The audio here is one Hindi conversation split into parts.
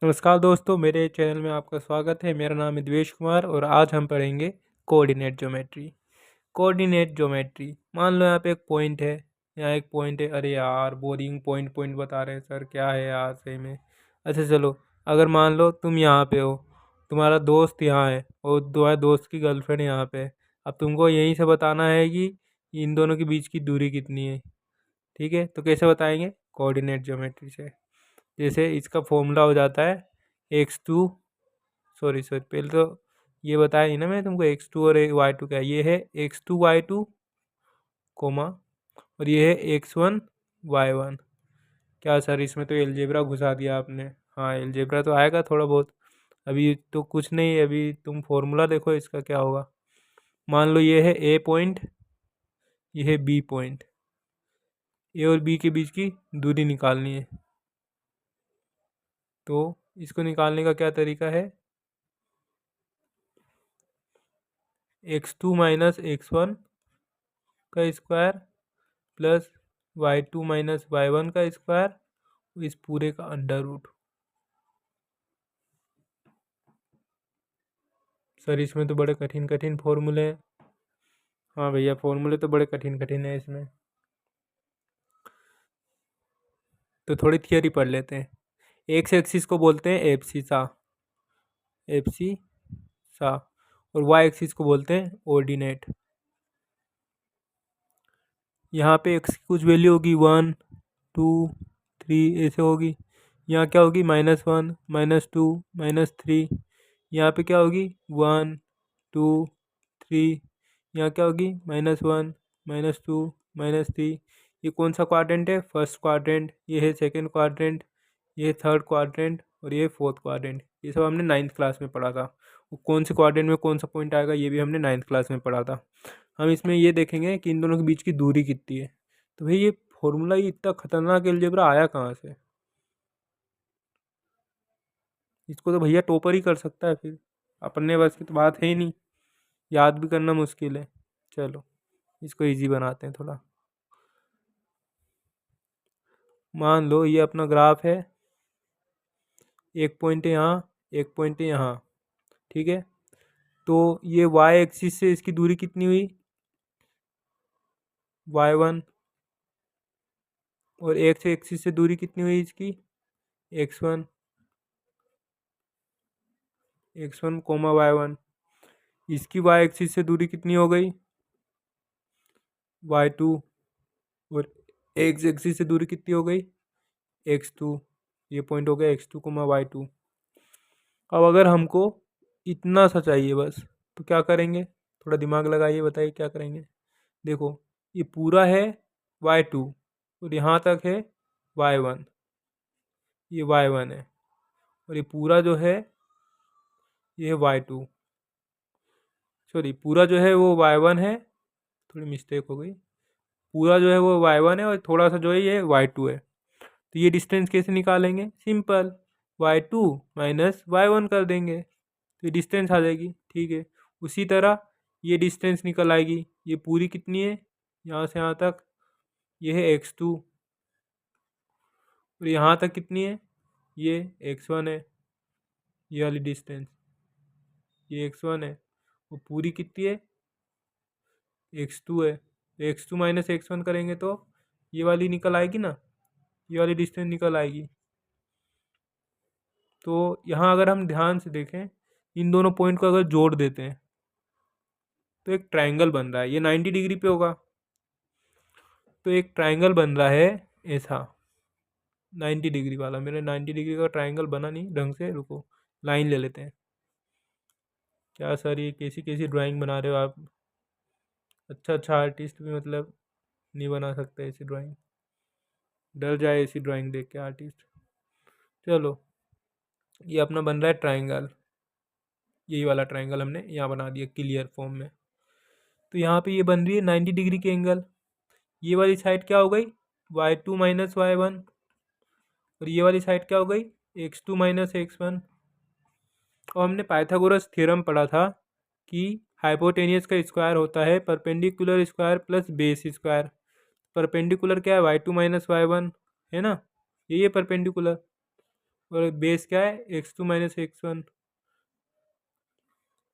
नमस्कार दोस्तों, मेरे चैनल में आपका स्वागत है। मेरा नाम है देवेश कुमार और आज हम पढ़ेंगे कोऑर्डिनेट ज्योमेट्री। कोऑर्डिनेट ज्योमेट्री, मान लो यहाँ पे एक पॉइंट है, यहाँ एक पॉइंट है। अरे यार, बोरिंग पॉइंट पॉइंट बता रहे हैं सर, क्या है यार सही में। अच्छा चलो, अगर मान लो तुम यहाँ पे हो, तुम्हारा दोस्त यहाँ है और तुम्हारे दोस्त की गर्लफ्रेंड यहाँ पे है। अब तुमको यहीं से बताना है कि इन दोनों के बीच की दूरी कितनी है। ठीक है, तो कैसे बताएंगे? कोऑर्डिनेट ज्योमेट्री से। जैसे इसका फॉर्मूला हो जाता है x2, सॉरी सॉरी, पहले तो ये बताया नहीं ना मैं तुमको, x2 और y2 क्या है। ये है x2 y2 कोमा, और ये है x1 y1। क्या सर, इसमें तो एलजेब्रा घुसा दिया आपने। हाँ, एलजेब्रा तो आएगा थोड़ा बहुत। अभी तो कुछ नहीं, अभी तुम फॉर्मूला देखो इसका क्या होगा। मान लो ये है ए पॉइंट, ये है बी पॉइंट। ए और बी के बीच की दूरी निकालनी है। तो इसको निकालने का क्या तरीका है? x2 माइनस x1 का square plus y2 minus y1 का स्क्वायर, इस पूरे का अंडर रूट। सर इसमें तो बड़े कठिन कठिन फॉर्मूले हैं। हाँ भैया, फॉर्मूले तो बड़े कठिन कठिन है इसमें। तो थोड़ी थियरी पढ़ लेते हैं। एक्स एक्सिस को बोलते हैं एब्सिसा, एब्सिसा, और वाई एक्सिस को बोलते हैं ऑर्डिनेट। यहाँ पे एक्स की कुछ वैल्यू होगी 1 2 3 ऐसे होगी। यहाँ क्या होगी? -1 -2 -3। यहाँ पे क्या होगी? 1 2 3। यहाँ क्या होगी? -1 -2 -3। ये कौन सा क्वाड्रेंट है? First quadrant. ये है सेकंड क्वाड्रेंट, ये है थर्ड क्वाड्रेंट, और ये फोर्थ क्वाड्रेंट। ये सब हमने नाइन्थ क्लास में पढ़ा था। वो कौन से क्वाड्रेंट में कौन सा पॉइंट आएगा, ये भी हमने नाइन्थ क्लास में पढ़ा था। हम इसमें ये देखेंगे कि इन दोनों के बीच की दूरी कितनी है। तो भाई ये फॉर्मूला ही इतना खतरनाक अलजेब्रा आया कहाँ से? इसको तो भैया टॉपर ही कर सकता है। फिर अपने बस की तो बात है ही नहीं, याद भी करना मुश्किल है। चलो इसको इजी बनाते हैं थोड़ा। मान लो ये अपना ग्राफ है, एक पॉइंट है यहाँ, एक पॉइंट है यहाँ। ठीक है, तो ये y एक्सिस से इसकी दूरी कितनी हुई? y1। और x एक्सिस से दूरी कितनी हुई इसकी? x1, x1 coma y1। इसकी y एक्सिस से दूरी कितनी हो गई? y2। और x एक्सिस से दूरी कितनी हो गई? x2। ये पॉइंट हो गया x2 कोमा y2। अब अगर हमको इतना सा चाहिए बस, तो क्या करेंगे? थोड़ा दिमाग लगाइए, बताइए क्या करेंगे। देखो, ये पूरा है y2 और यहाँ तक है y1, ये y1 है। और ये पूरा जो है ये है y2, सॉरी पूरा जो है वो y1 है, थोड़ी मिस्टेक हो गई। पूरा जो है वो y1 है और थोड़ा सा जो है ये y2 है। तो ये डिस्टेंस कैसे निकालेंगे? सिंपल, y2 माइनस y1 कर देंगे तो ये डिस्टेंस आ जाएगी। ठीक है, उसी तरह ये डिस्टेंस निकल आएगी। ये पूरी कितनी है? यहाँ से यहाँ तक ये है x2, और यहाँ तक कितनी है? ये x1 है। ये वाली डिस्टेंस, ये x1 है। वो पूरी कितनी है? x2 है। तो x2 माइनस x1 करेंगे तो ये वाली निकल आएगी ना, ये वाली डिस्टेंस निकल आएगी। तो यहाँ अगर हम ध्यान से देखें, इन दोनों पॉइंट को अगर जोड़ देते हैं तो एक ट्रायंगल बन रहा है। ये 90 डिग्री पे होगा, तो एक ट्रायंगल बन रहा है ऐसा 90 डिग्री वाला। मेरे 90 डिग्री का ट्रायंगल बना नहीं ढंग से, रुको लाइन ले लेते हैं। क्या सर, ये कैसी कैसी ड्राइंग बना रहे हो आप? अच्छा अच्छा आर्टिस्ट भी मतलब नहीं बना सकते ऐसी ड्राइंग, डर जाए ऐसी ड्राइंग देख के आर्टिस्ट। चलो, ये अपना बन रहा है ट्रायंगल। यही वाला ट्रायंगल हमने यहाँ बना दिया क्लियर फॉर्म में। तो यहाँ पे ये बन रही है 90 डिग्री के एंगल। ये वाली साइड क्या हो गई? y2 minus y1। और ये वाली साइड क्या हो गई? x2 minus x1। और हमने पाइथागोरस थ्योरम पढ़ा था कि हाइपोटेनियस का स्क्वायर होता है perpendicular square plus base square. Perpendicular क्या है? y2 माइनस y1 है ना, यही है परपेंडिकुलर। और बेस क्या है, x2 minus x1,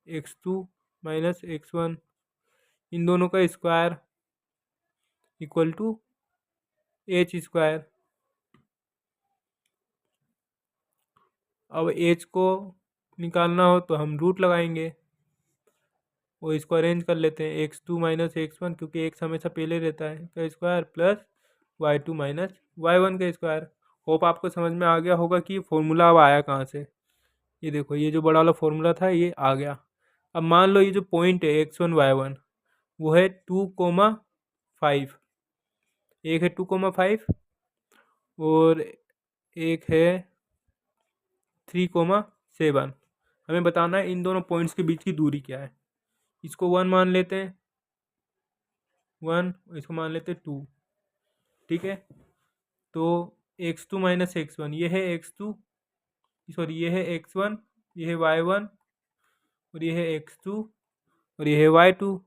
x2 minus x1, इन दोनों का square equal to h square. अब एच को निकालना हो तो हम रूट लगाएंगे, वो इसको अरेंज कर लेते हैं, x2 माइनस x1, क्योंकि x हमेशा पहले रहता है, का square plus y2 minus y1 का स्क्वायर। होप आपको समझ में आ गया होगा कि फॉर्मूला अब आया कहाँ से। ये देखो, ये जो बड़ा वाला फॉर्मूला था ये आ गया। अब मान लो ये जो पॉइंट है x1 y1 वो है 2,5, एक है 2,5 और एक है 3,7। हमें बताना है इन दोनों पॉइंट्स के बीच की दूरी क्या है। इसको 1 मान लेते हैं, 1, इसको मान लेते हैं 2, ठीक है। तो x2 माइनस x1, ये है x2, सॉरी ये है x1, ये है y1 और ये है x2 और ये है y2।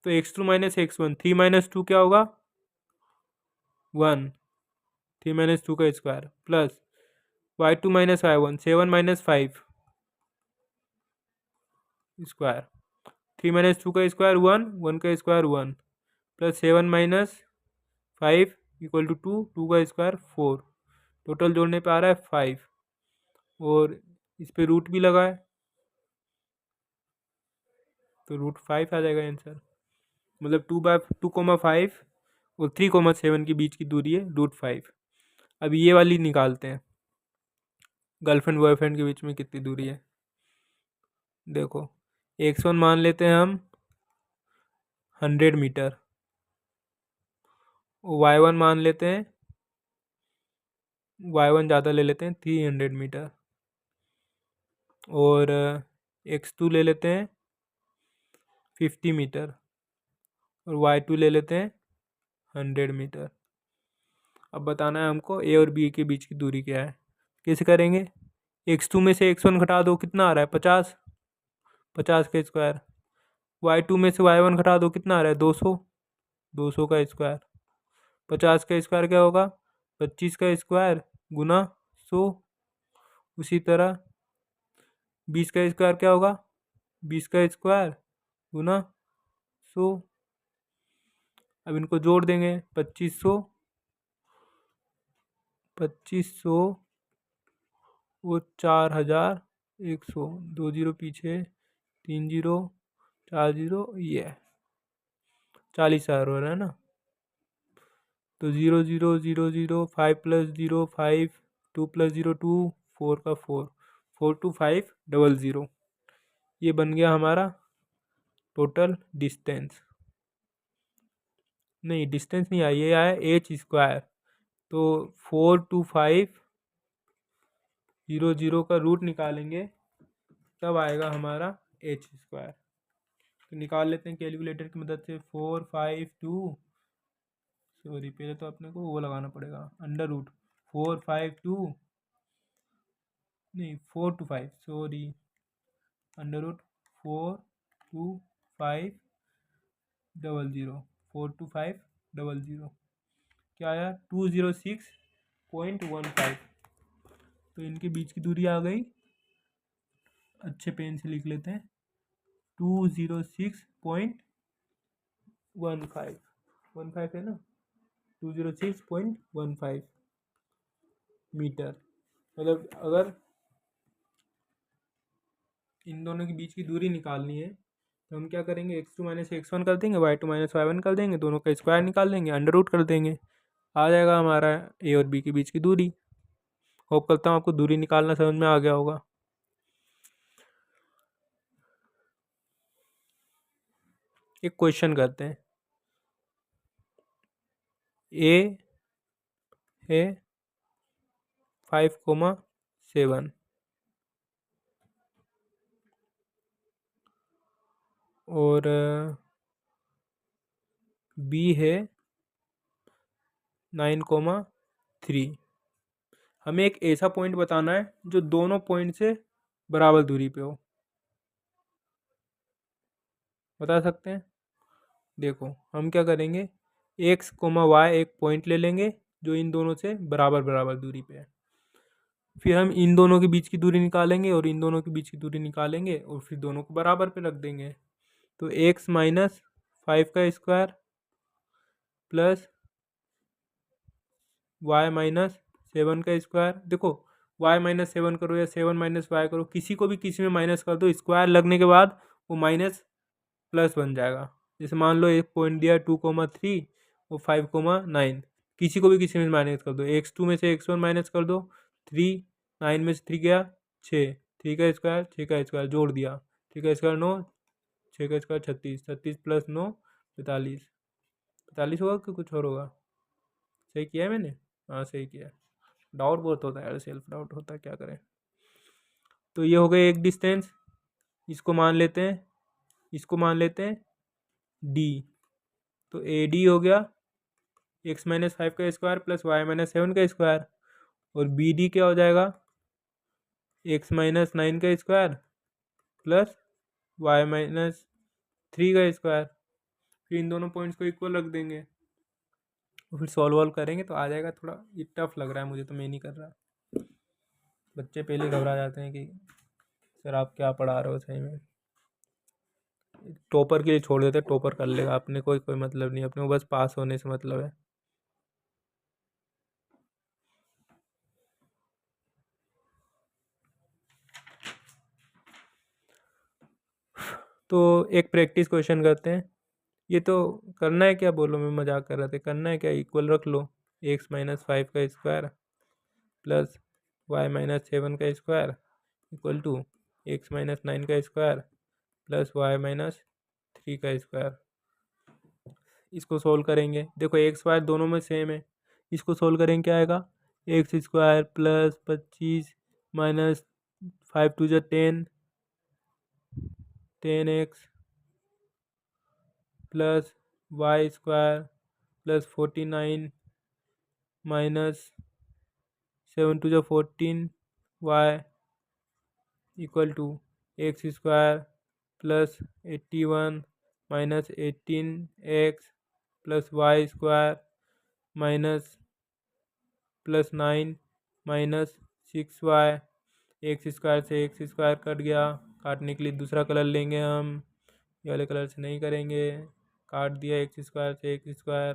तो x2 माइनस x1, 3 माइनस 2 क्या होगा, 1, 3 माइनस 2 का square plus y2 minus y1, 7 minus 5 square, 3 minus 2 का स्क्वायर 1, 1 का square 1 plus 7 minus 5 equal to 2, 2 का स्क्वायर 4, टोटल जोड़ने पे आ रहा है 5 और इस पे रूट भी लगा है तो √5 आ जाएगा आंसर। मतलब 2,5 और 3,7 के बीच की दूरी है √5। अब ये वाली निकालते हैं, गर्लफ्रेंड बॉयफ्रेंड के बीच में कितनी दूरी है। देखो x1 मान लेते हैं हम 100 मीटर, y1 मान लेते हैं, y1 ज़्यादा ले लेते हैं 300 मीटर और x2 ले लेते हैं 50 मीटर और y2 ले लेते हैं 100 मीटर। अब बताना है हमको ए और बी के बीच की दूरी क्या है। कैसे करेंगे, x2 में से x1 घटा दो, कितना आ रहा है 50, 50 का स्क्वायर। y2 में से y1 घटा दो, कितना आ रहा है 200, 200 का स्क्वायर। 50 का स्क्वायर क्या होगा, 25 का स्क्वायर गुना 100। उसी तरह 20 का स्क्वायर क्या होगा, 20 का स्क्वायर गुना 100। अब इनको जोड़ देंगे, 2500, 2500 वो 4,100, 2 जीरो पीछे, 3 जीरो, 4 जीरो, ये 40,000 हो रहा है ना। तो 0 0 0 0, 5 प्लस 0 5, 2 प्लस 0 2, 4 का 4, 42500। ये बन गया हमारा टोटल डिस्टेंस। नहीं, डिस्टेंस नहीं आया, ये आया एच स्क्वायर। तो 42500 का रूट निकालेंगे तब आएगा हमारा एच स्क्वायर। तो निकाल लेते हैं कैलकुलेटर की मदद से। 452, सॉरी पहले तो अपने को वो लगाना पड़ेगा, √452, नहीं 425, सॉरी √42500, 42500 क्या आया 206.15। तो इनके बीच की दूरी आ गई, अच्छे पेन से लिख लेते हैं, 206.15, 15 है ना, 206.15 मीटर। मतलब अगर इन दोनों के बीच की दूरी निकालनी है तो हम क्या करेंगे, x2 माइनस x1 कर देंगे, y2 माइनस y1 कर देंगे, दोनों का स्क्वायर निकाल देंगे, अंडर रूट कर देंगे, आ जाएगा हमारा ए और बी के बीच की दूरी। होप करता हूँ आपको दूरी निकालना समझ में आ गया होगा। एक क्वेश्चन करते हैं। ए है 5,7 और बी है 9,3। हमें एक ऐसा पॉइंट बताना है जो दोनों पॉइंट से बराबर दूरी पे हो। बता सकते हैं? देखो हम क्या करेंगे, x, y एक पॉइंट ले लेंगे जो इन दोनों से बराबर बराबर दूरी पे है। फिर हम इन दोनों के बीच की दूरी निकालेंगे और इन दोनों के बीच की दूरी निकालेंगे और फिर दोनों को बराबर पे रख देंगे। तो x माइनस 5 का स्क्वायर प्लस y माइनस 7 का स्क्वायर। देखो y माइनस 7 करो या 7 माइनस वाई करो, किसी को भी किसी में माइनस कर दो, स्क्वायर लगने के बाद वो माइनस प्लस बन जाएगा। जैसे मान लो एक पॉइंट दिया 2,3 और 5,9, किसी को भी किसी में माइनस कर दो, x2 में से x1 माइनस कर दो, 3, 9 में से 3 गया 6, 3 का स्क्वायर 6 का स्क्वायर जोड़ दिया, 3 का स्क्वायर 9, 6 का स्क्वायर 36, 36 प्लस 9 45, 45 होगा कि कुछ और होगा? सही किया है मैंने? हाँ सही किया। डाउट बहुत होता है यार, सेल्फ डाउट होता है, क्या करें। तो ये हो गए एक डिस्टेंस, इसको मान लेते हैं, इसको मान लेते हैं डी। तो ए डी हो गया x माइनस 5 का स्क्वायर प्लस वाई माइनस 7 का स्क्वायर, और बी डी क्या हो जाएगा x माइनस 9 का स्क्वायर प्लस वाई माइनस 3 का स्क्वायर। फिर इन दोनों पॉइंट्स को इक्वल रख देंगे और फिर सॉल्व करेंगे तो आ जाएगा। थोड़ा ये टफ लग रहा है मुझे, तो मैं नहीं कर रहा। बच्चे पहले घबरा जाते हैं कि सर आप क्या पढ़ा रहे हो, सही में टॉपर के लिए छोड़ देते, टॉपर कर लेगा, अपने कोई कोई मतलब नहीं, अपने को बस पास होने से मतलब है। तो एक प्रैक्टिस क्वेश्चन करते हैं। ये तो करना है क्या, बोलो, मैं मजाक कर रहा था, करना है क्या, इक्वल रख लो x माइनस 5 का स्क्वायर प्लस वाई माइनस 7 का square equal to x minus 9 का स्क्वायर प्लस वाई माइनस 3 का स्क्वायर। इसको सोल्व करेंगे, देखो एक्स वाई दोनों में सेम है, इसको सोल्व करेंगे क्या आएगा, x square plus 25 minus 5 two जो 10, 10x plus y square plus 49 minus 7 two जो 14 y equal to x square plus 81 minus 18x plus y square minus plus 9 minus 6y। X square से एक्स स्क्वायर कट गया, काटने के लिए दूसरा कलर लेंगे हम, ये वाले कलर से नहीं करेंगे। काट दिया एक्स स्क्वायर से एक्स स्क्वायर,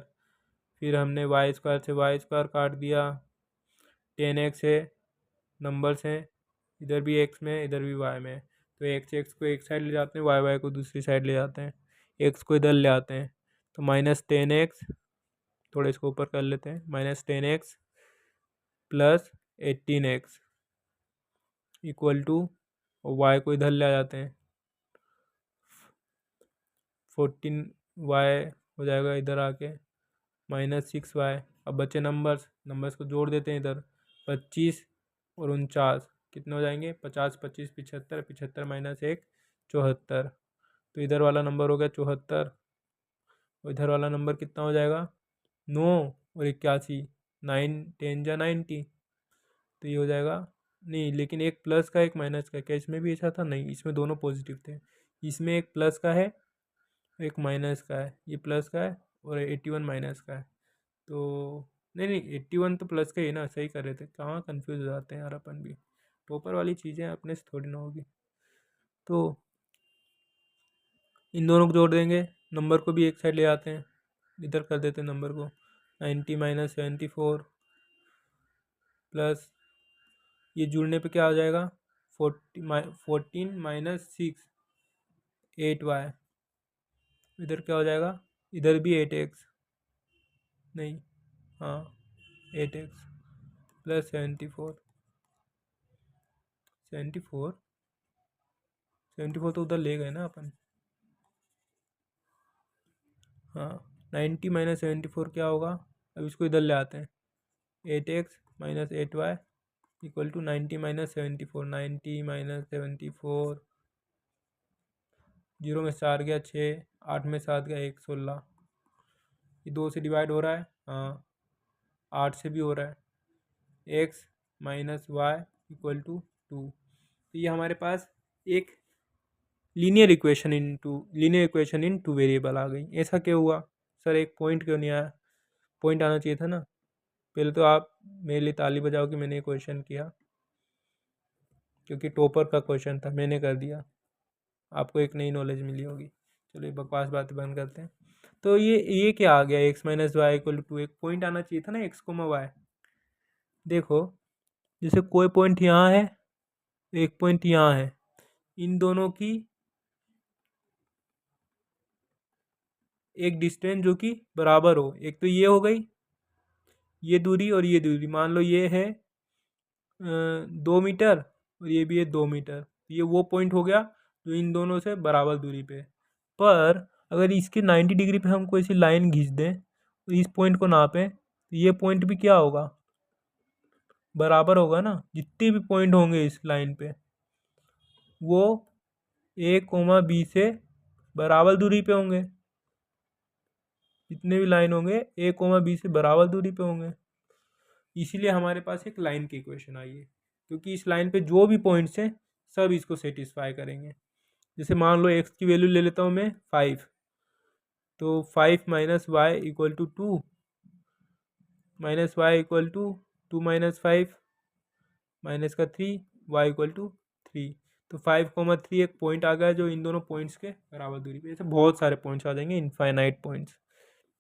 फिर हमने वाई स्क्वायर से वाई स्क्वायर काट दिया। 10x है, नंबर्स हैं, इधर भी एक्स में इधर भी वाई में, तो एक्स एक्स को एक साइड ले जाते हैं, वाई वाई को दूसरी साइड ले जाते हैं, एक्स को इधर ले आते हैं, तो माइनस 10x, थोड़ा इसको ऊपर कर लेते हैं, minus 10x plus 18x equal to, और वाई को इधर ले आ जाते हैं, 14y हो जाएगा इधर आके, माइनस 6y। अब बचे नंबर्स, नंबर्स को जोड़ देते हैं इधर, 25 और 49 कितने हो जाएंगे, 50 25 75, 75 माइनस 1 74, तो इधर वाला नंबर हो गया 74, और इधर वाला नंबर कितना हो जाएगा 9 और 81, 9 10 जा 90, तो ये हो जाएगा। नहीं, लेकिन एक प्लस का एक माइनस का, क्या इसमें भी ऐसा था? नहीं, इसमें दोनों पॉजिटिव थे, इसमें एक प्लस का है एक माइनस का है, ये प्लस का है और 81 माइनस का है, तो नहीं नहीं 81 तो प्लस का ही ना, सही कर रहे थे, कहाँ कंफ्यूज हो जाते हैं यार अपन भी, टॉपर वाली चीज़ें अपने से थोड़ी ना होगी। तो इन दोनों को जोड़ देंगे, नंबर को भी एक साइड ले आते हैं, इधर कर देते हैं नंबर को, 90 माइनस 74 प्लस, ये जुड़ने पे क्या आ जाएगा 14 माइनस 6 8y, इधर क्या हो जाएगा, इधर भी 8x, नहीं हाँ 8x प्लस 74 74 तो उधर ले गए ना अपन, हाँ 90 माइनस 74 क्या होगा, अब इसको इधर ले आते हैं, 8x minus 8y equal to 90 minus 74, 90 minus 74, 0 में 4 गया 6, 8 में 7 गया 1 16, ये 2 से डिवाइड हो रहा है, हाँ 8 से भी हो रहा है, x minus Y equal to 2। तो ये हमारे पास एक linear equation in two variable आ गई। ऐसा क्यों हुआ सर, एक पॉइंट क्यों नहीं आया? पॉइंट आना चाहिए था ना। पहले तो आप मेरे लिए ताली बजाओ कि मैंने ये क्वेश्चन किया। क्योंकि टॉपर का क्वेश्चन था, मैंने कर दिया। आपको एक नई नॉलेज मिली होगी। चलो ये बकवास बातें बंद करते हैं। तो ये क्या आ गया, x minus Y equal to, एक पॉइंट आना चाहिए था ना एक्स कोमा वाई। देखो जैसे कोई पॉइंट यहाँ है, एक पॉइंट यहाँ है, इन दोनों की एक डिस्टेंस जो कि बराबर हो। एक तो ये हो गई ये दूरी, और ये दूरी मान लो ये है 2 मीटर, और ये भी है 2 मीटर। ये वो पॉइंट हो गया जो इन दोनों से बराबर दूरी पे। पर अगर इसके 90 डिग्री पे हम कोई सी लाइन खींच दें तो इस पॉइंट को नापें तो ये पॉइंट भी क्या होगा, बराबर होगा ना। जितने भी पॉइंट होंगे इस लाइन पे वो ए कोमा बी से बराबर दूरी पे होंगे। जितने भी लाइन होंगे ए कोमा बी से बराबर दूरी पे होंगे। इसीलिए हमारे पास एक लाइन की इक्वेशन आई है, क्योंकि इस लाइन पे जो भी पॉइंट्स हैं सब इसको सेटिस्फाई करेंगे। जैसे मान लो एक्स की वैल्यू ले लेता हूँ मैं 5, तो 5 minus Y equal to 2, minus Y equal to 2 minus 5 minus का 3, वाई इक्वल टू 3। तो 5,3 एक पॉइंट आ गया जो इन दोनों पॉइंट्स के बराबर दूरी पे। ऐसे बहुत सारे पॉइंट्स आ जाएंगे, इनफाइनाइट पॉइंट्स।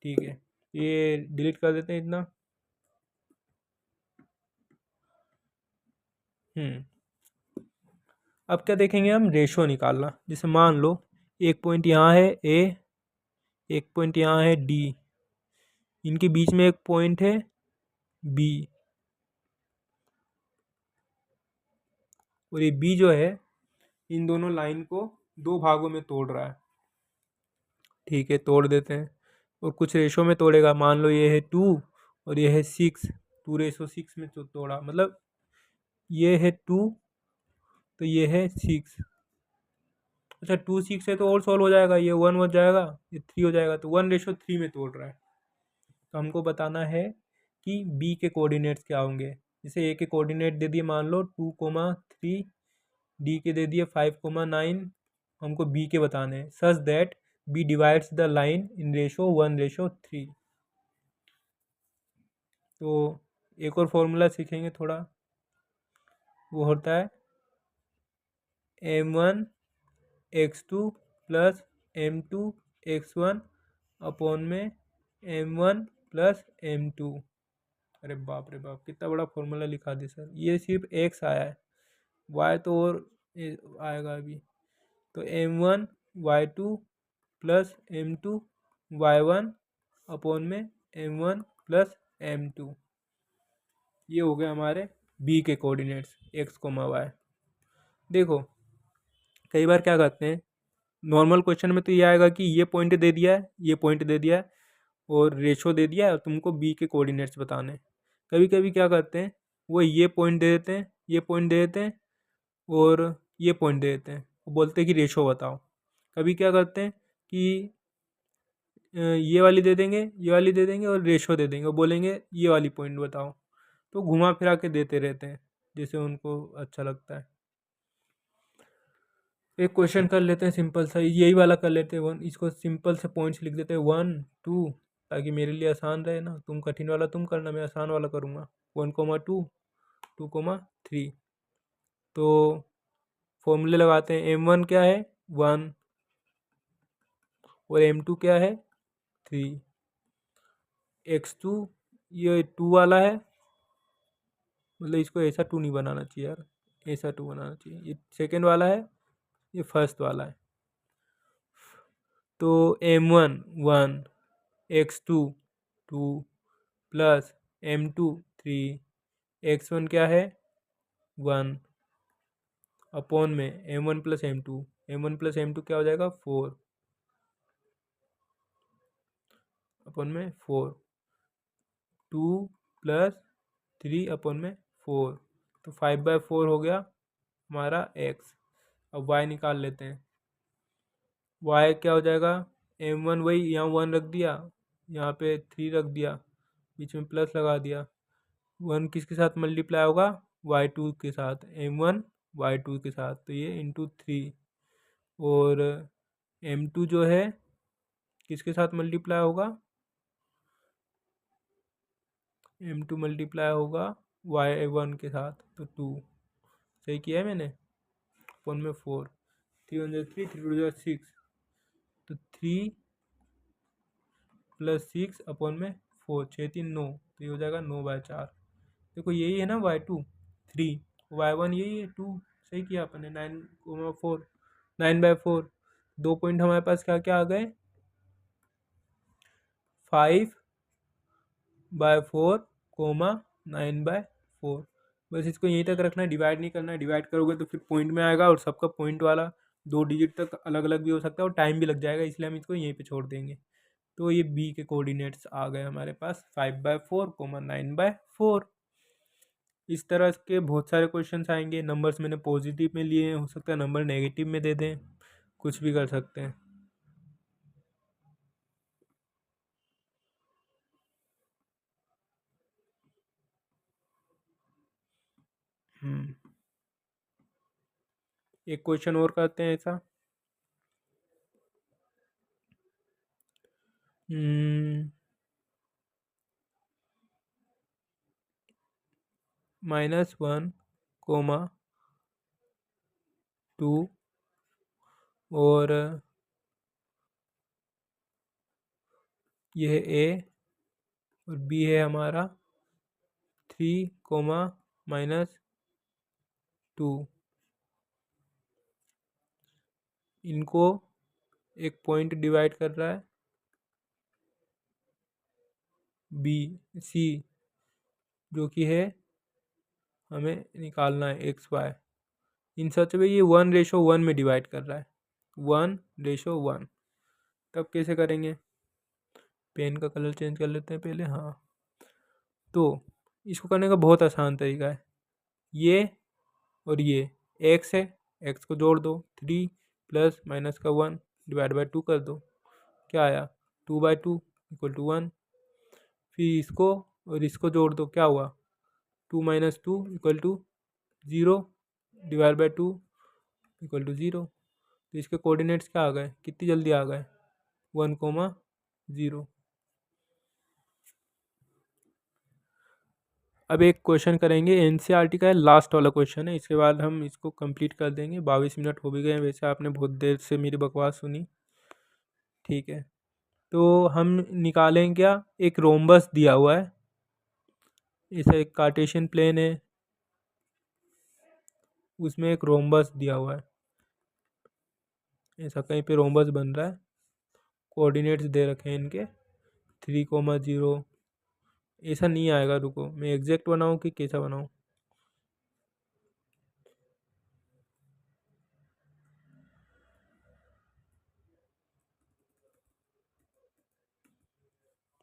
ठीक है, ये डिलीट कर देते हैं इतना। अब क्या देखेंगे हम, रेशो निकालना। जैसे मान लो एक पॉइंट यहाँ है ए, एक पॉइंट यहाँ है डी, इनके बीच में एक पॉइंट है बी, और ये बी जो है इन दोनों लाइन को दो भागों में तोड़ रहा है। ठीक है, तोड़ देते हैं, और कुछ रेशो में तोड़ेगा। मान लो ये है 2 और ये है 6, 2:6 में तो तोड़ा, मतलब ये है 2 तो ये है 6। अच्छा 2 6 है तो और सॉल्व हो जाएगा, ये 1 हो जाएगा, ये 3 हो जाएगा, तो 1:3 में तोड़ रहा है। तो हमको बताना है कि बी के कोऑर्डिनेट्स क्या होंगे। जैसे ए के कोऑर्डिनेट दे दिए मान लो 2,3, डी के दे दिए 5,9, हमको बी के बताने हैं। Such that B divides the line in ratio 1:3। तो एक और फॉर्मूला सीखेंगे थोड़ा, वो होता है m1x2 प्लस m2x1 अपॉन में m1 प्लस m2। अरे बाप रे बाप, कितना बड़ा फॉर्मूला लिखा दिया सर। ये सिर्फ x आया है, y तो और आएगा अभी। तो m1y2 प्लस m2y1 अपॉन में m1 प्लस m2। ये हो गए हमारे b के कोऑर्डिनेट्स x, y। देखो कई बार क्या करते हैं, नॉर्मल क्वेश्चन में तो ये आएगा कि ये पॉइंट दे दिया है, ये पॉइंट दे दिया है, और रेशो दे दिया है, और तुमको बी के कोऑर्डिनेट्स बताने। कभी कभी क्या करते हैं, वो ये पॉइंट दे देते हैं, ये पॉइंट दे देते हैं, और ये पॉइंट दे देते हैं, वो बोलते हैं कि रेशो बताओ। कभी क्या करते हैं कि ये वाली दे देंगे, ये वाली दे देंगे, और रेशो दे देंगे, वो बोलेंगे ये वाली पॉइंट बताओ। तो घुमा फिरा के देते रहते हैं जैसे उनको अच्छा लगता है। एक क्वेश्चन कर लेते हैं सिंपल सा, यही वाला कर लेते हैं। वन, इसको सिंपल से पॉइंट्स लिख देते हैं 1 2, ताकि मेरे लिए आसान रहे ना। तुम कठिन वाला तुम करना, मैं आसान वाला करूँगा। 1,2 2,3। तो फॉर्मूले लगाते हैं। m1 क्या है 1, और m2 क्या है 3। x2 ये 2 वाला है, मतलब इसको ऐसा 2 नहीं बनाना चाहिए यार, ऐसा 2 बनाना चाहिए। ये सेकेंड वाला है, ये फर्स्ट वाला है। तो m1 1, x2 2 plus m2 3, x1 क्या है 1 अपॉन में m1 plus m2, m1 plus m2 क्या हो जाएगा 4 अपॉन में 4, 2 प्लस 3 अपॉन में 4। तो 5/4 हो गया हमारा x। अब y निकाल लेते हैं। y क्या हो जाएगा, m1 वही यहाँ 1 रख दिया, यहाँ पे 3 रख दिया, बीच में प्लस लगा दिया। 1 किसके साथ मल्टीप्लाई होगा, y2 के साथ, m1 y2 के साथ, तो ये इंटू 3। और m2 जो है किसके साथ मल्टीप्लाई होगा, m2 मल्टीप्लाई होगा y1 के साथ, तो 2। सही किया है मैंने। अपन में 4, 3 1 3, 3 2 6, तो 3 + 6 अपन में 4, 6 3 9, तो ये हो जाएगा 9/4। देखो यही है ना y2 3, y1 यही है 2। सही किया अपन ने। 9/4, 9/4। 2 पॉइंट हमारे पास क्या क्या आ गए, 5/4, 9/4। बस इसको यहीं तक रखना है, डिवाइड नहीं करना है। डिवाइड करोगे तो फिर पॉइंट में आएगा, और सबका पॉइंट वाला 2 डिजिट तक अलग अलग भी हो सकता है और टाइम भी लग जाएगा, इसलिए हम इसको यहीं पे छोड़ देंगे। तो ये बी के कोऑर्डिनेट्स आ गए हमारे पास 5/4, 9/4। इस तरह के बहुत सारे क्वेश्चंस आएंगे। नंबर्स मैंने पॉजिटिव में लिए हैं, हो सकता है नंबर नेगेटिव में दे दें, कुछ भी कर सकते हैं। एक क्वेश्चन और करते हैं ऐसा। -1, 2 और यह है ए, और बी है हमारा 3, -2। इनको एक पॉइंट डिवाइड कर रहा है बी सी, जो कि है हमें निकालना है XY। इन सच में ये 1:1 में डिवाइड कर रहा है, 1:1। तब कैसे करेंगे, पेन का कलर चेंज कर लेते हैं पहले। हाँ, तो इसको करने का बहुत आसान तरीका है। ये और ये x है, x को जोड़ दो, 3 + -1 /2 कर दो, क्या आया 2/2 = 1। फिर इसको और इसको जोड़ दो, क्या हुआ 2 - 2 = 0 /2 = 0। तो इसके कोऑर्डिनेट्स क्या आ गए, कितनी जल्दी आ गए, 1, 0। अब एक क्वेश्चन करेंगे, एनसीईआरटी का है, लास्ट वाला क्वेश्चन है, इसके बाद हम इसको कंप्लीट कर देंगे। 22 मिनट हो भी गए हैं, वैसे आपने बहुत देर से मेरी बकवास सुनी, ठीक है। तो हम निकालें क्या, एक रोम्बस दिया हुआ है, इसे एक कार्टेशियन प्लेन है, उसमें एक रोम्बस दिया हुआ है, ऐसा कहीं पे रोम्बस बन रहा है। कोऑर्डिनेट्स दे रखे हैं इनके 3, 0। ऐसा नहीं आएगा, रुको मैं एग्जैक्ट बनाऊँ कि कैसा बनाऊँ।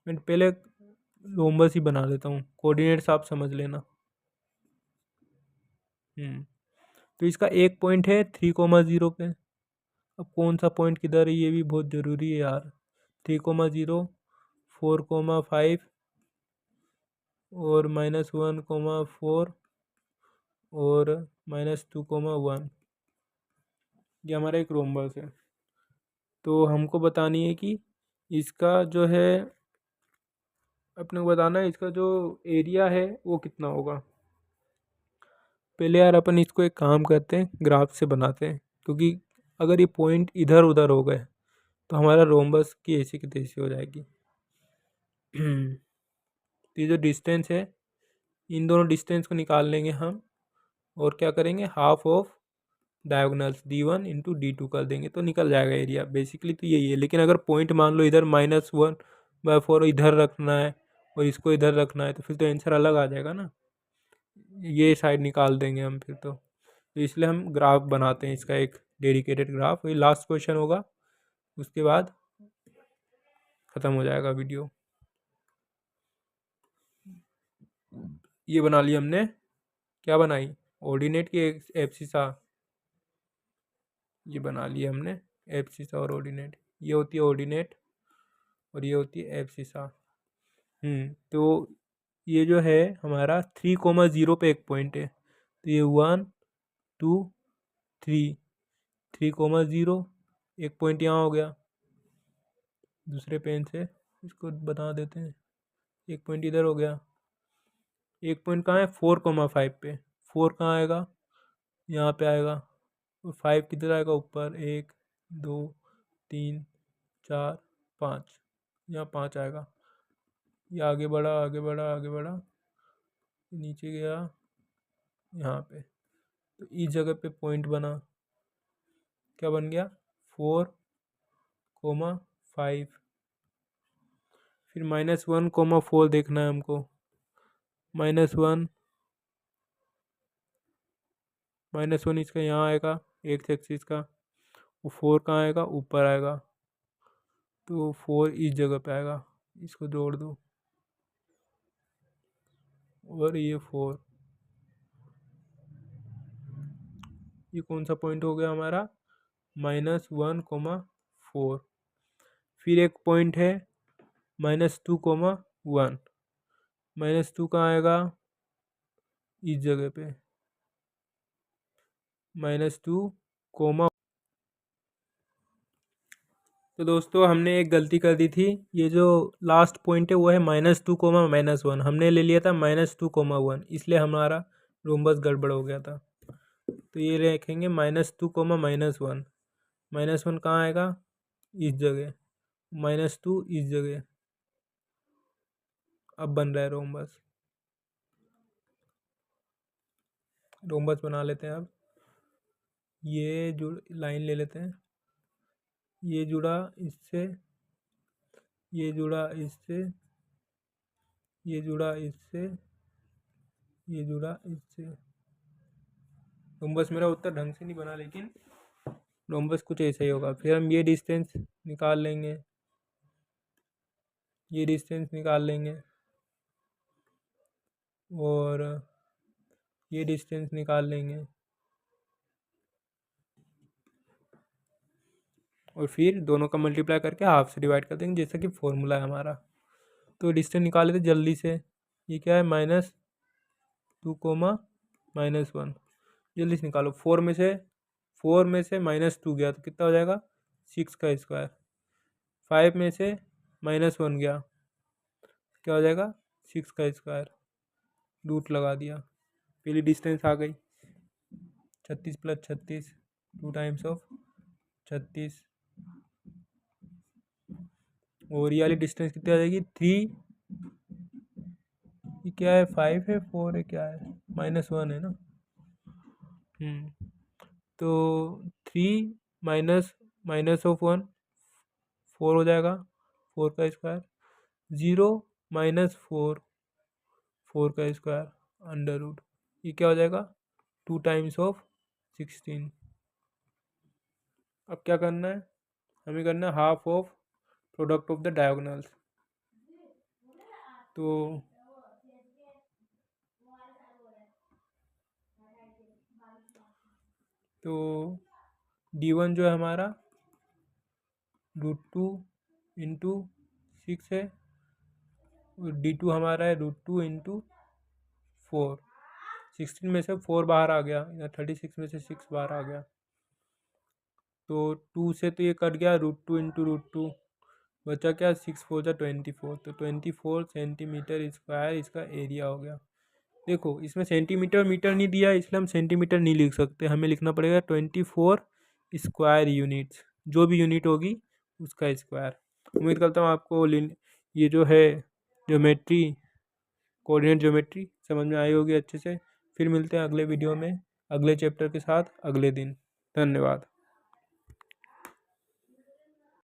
मैं पहले रोम्बस ही बना देता हूँ, कोऑर्डिनेट्स आप समझ लेना। तो इसका एक पॉइंट है 3, 0 पे। अब कौन सा पॉइंट किधर है ये भी बहुत ज़रूरी है यार। 3, 0, 4, 5 और -1, 4 और -2, 1। ये हमारा एक रोम्बस है। तो हमको बतानी है कि इसका जो है, अपने को बताना है इसका जो एरिया है वो कितना होगा। पहले यार अपन इसको एक काम करते हैं, ग्राफ से बनाते हैं, क्योंकि अगर ये पॉइंट इधर उधर हो गए तो हमारा रोम्बस की ऐसी की तैसी हो जाएगी। तो ये जो डिस्टेंस है, इन दोनों डिस्टेंस को निकाल लेंगे हम, और क्या करेंगे, half of diagonals D1 × D2 कर देंगे, तो निकल जाएगा एरिया। बेसिकली तो यही है, लेकिन अगर पॉइंट मान लो इधर -1/4 इधर रखना है और इसको इधर रखना है, तो फिर तो आंसर अलग आ जाएगा ना, ये साइड निकाल देंगे हम फिर तो इसलिए हम ग्राफ बनाते हैं इसका, एक डेडिकेटेड ग्राफ। ये लास्ट क्वेश्चन होगा, उसके बाद ख़त्म हो जाएगा वीडियो। ये बना ली हमने, क्या बनाई, ऑर्डिनेट की एब्सिसा, ये बना लिया हमने एब्सिसा और ऑर्डिनेट। ये होती है ऑर्डिनेट और ये होती है एब्सिसा। तो ये जो है हमारा 3, 0 पे एक पॉइंट है, तो ये 1, 2, 3, 3, 0 एक पॉइंट यहाँ हो गया। दूसरे पेन से इसको बता देते हैं, एक पॉइंट इधर हो गया। एक पॉइंट कहाँ है, 4, 5 पे। 4 कहाँ आएगा, यहाँ पे आएगा, और 5 किधर आएगा ऊपर, 1 2 3 4 5, यहाँ 5 आएगा। ये आगे बढ़ा आगे बढ़ा आगे बढ़ा, नीचे गया यहाँ पे, तो इस जगह पे पॉइंट बना, क्या बन गया 4,5। फिर -1,4 देखना है हमको, -1 -1 इसका यहाँ आएगा एक्स एक्सिस का, वो 4 कहाँ आएगा, ऊपर आएगा, तो 4 इस जगह पे आएगा, इसको जोड़ दो, और ये 4, ये कौन सा पॉइंट हो गया हमारा, -1,4। फिर एक पॉइंट है -2,1, -2 कहाँ आएगा, इस जगह पे, -2, तो दोस्तों हमने एक गलती कर दी थी, ये जो लास्ट पॉइंट है वो है -2, -1, हमने ले लिया था -2, 1, इसलिए हमारा रोम्बस गड़बड़ हो गया था। तो ये रखेंगे -2, -1, कहाँ आएगा, इस जगह, -2 इस जगह, अब बन रहा है रोम्बस। रोम्बस बना लेते हैं अब, ये जो लाइन ले लेते हैं, ये जुड़ा इससे, ये जुड़ा इससे, ये जुड़ा इससे, ये जुड़ा इससे। रोम्बस मेरा उतना ढंग से नहीं बना, लेकिन रोम्बस कुछ ऐसा ही होगा। फिर हम ये डिस्टेंस निकाल लेंगे, ये डिस्टेंस निकाल लेंगे, और ये डिस्टेंस निकाल लेंगे, और फिर दोनों का मल्टीप्लाई करके हाफ से डिवाइड कर देंगे, जैसा कि फॉर्मूला है हमारा। तो डिस्टेंस निकाल लेते जल्दी से, ये क्या है, -2, -1, जल्दी से निकालो। 4 में से -2 गया तो कितना हो जाएगा, 6 का स्क्वायर। 5 में से -1 गया, क्या हो जाएगा, 6 का स्क्वायर, रूट लगा दिया, पहली डिस्टेंस आ गई। 36 + 36, 2 टाइम्स ऑफ 36, और ये वाली डिस्टेंस कितनी आ जाएगी, 3, ये क्या है, 5 है, 4 है, क्या है, -1 है ना। तो 3 माइनस ऑफ 1 4 हो जाएगा, 4 का स्क्वायर, 0 -4 4 का स्क्वायर, अंडर रूट, ये क्या हो जाएगा, 2 टाइम्स ऑफ 16। अब क्या करना है, हमें करना है half of product of the diagonals. तो D1 जो है हमारा √2 × 6 है, और D2 हमारा है √2 × 4। 16 में से 4 बाहर आ गया, या 36 में से 6 बाहर आ गया, तो 2 से तो ये कट गया, √2 × √2, बचा क्या, 6 4 जा 24, तो 24 सेंटीमीटर स्क्वायर इसका एरिया हो गया। देखो इसमें सेंटीमीटर मीटर नहीं दिया, इसलिए हम सेंटीमीटर नहीं लिख सकते, हमें लिखना पड़ेगा 24 स्क्वायर यूनिट्स, जो भी यूनिट होगी उसका स्क्वायर। उम्मीद करता हूँ आपको ये जो है ज्योमेट्री, कोऑर्डिनेट ज्योमेट्री समझ में आई होगी अच्छे से। फिर मिलते हैं अगले वीडियो में, अगले चैप्टर के साथ, अगले दिन। धन्यवाद।